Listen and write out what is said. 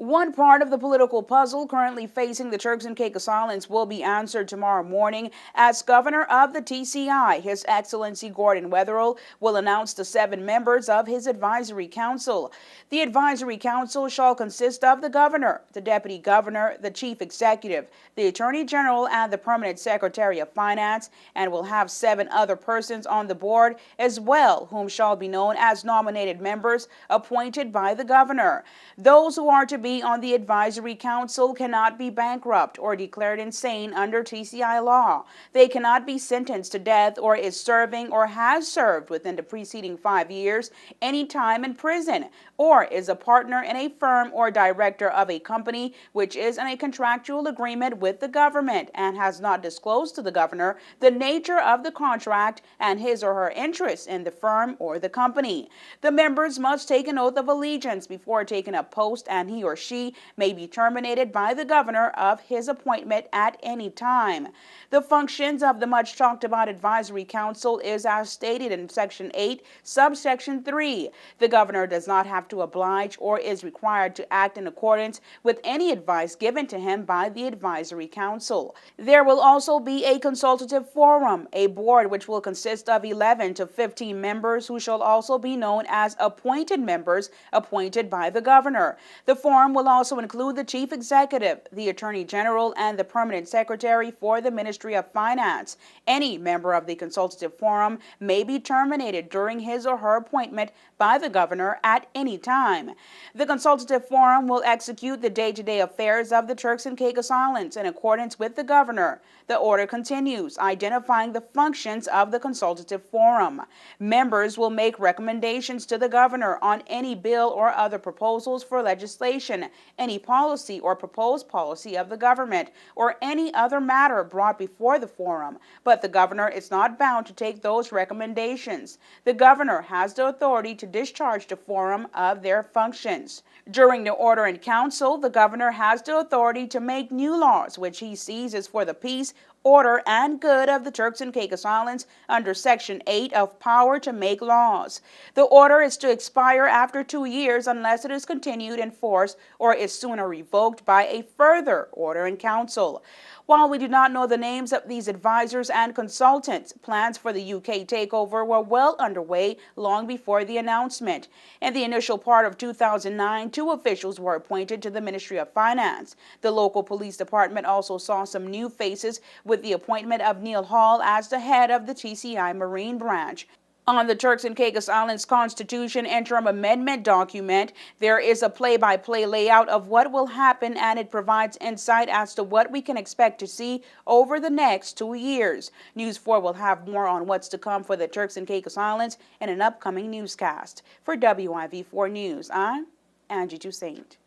One part of the political puzzle currently facing the Turks and Caicos Islands will be answered tomorrow morning as Governor of the TCI, His Excellency Gordon Wetherill, will announce the 7 members of his advisory council. The advisory council shall consist of the governor, the deputy governor, the chief executive, the attorney general, and the permanent secretary of finance, and will have 7 other persons on the board as well, whom shall be known as nominated members appointed by the governor. Those who are to be on the advisory council cannot be bankrupt or declared insane under TCI law. They cannot be sentenced to death or is serving or has served within the preceding 5 years any time in prison, or is a partner in a firm or director of a company which is in a contractual agreement with the government and has not disclosed to the governor the nature of the contract and his or her interest in the firm or the company. The members must take an oath of allegiance before taking up post, and he or she may be terminated by the governor of his appointment at any time. The functions of the much talked about advisory council is as stated in Section 8, subsection 3. The governor does not have to oblige or is required to act in accordance with any advice given to him by the advisory council. There will also be a consultative forum, a board which will consist of 11 to 15 members who shall also be known as appointed members appointed by the governor. The forum will also include the chief executive, the attorney general, and the permanent secretary for the Ministry of Finance. Any member of the consultative forum may be terminated during his or her appointment by the governor at any time. The consultative forum will execute the day-to-day affairs of the Turks and Caicos Islands in accordance with the governor. The order continues, identifying the functions of the consultative forum. Members will make recommendations to the governor on any bill or other proposals for legislation, any policy or proposed policy of the government, or any other matter brought before the forum, but the governor is not bound to take those recommendations. The governor has the authority to discharge the forum of their functions. During the order in council, the governor has the authority to make new laws which he sees is for the peace, order, and good of the Turks and Caicos Islands under Section 8 of Power to Make Laws. The order is to expire after 2 years unless it is continued in force or is sooner revoked by a further order in council. While we do not know the names of these advisors and consultants, plans for the UK takeover were well underway long before the announcement. In the initial part of 2009, 2 officials were appointed to the Ministry of Finance. The local police department also saw some new faces with the appointment of Neil Hall as the head of the TCI Marine Branch. On the Turks and Caicos Islands Constitution Interim Amendment document, there is a play-by-play layout of what will happen, and it provides insight as to what we can expect to see over the next 2 years. News 4 will have more on what's to come for the Turks and Caicos Islands in an upcoming newscast. For WIV4 News, I'm Angie Toussaint.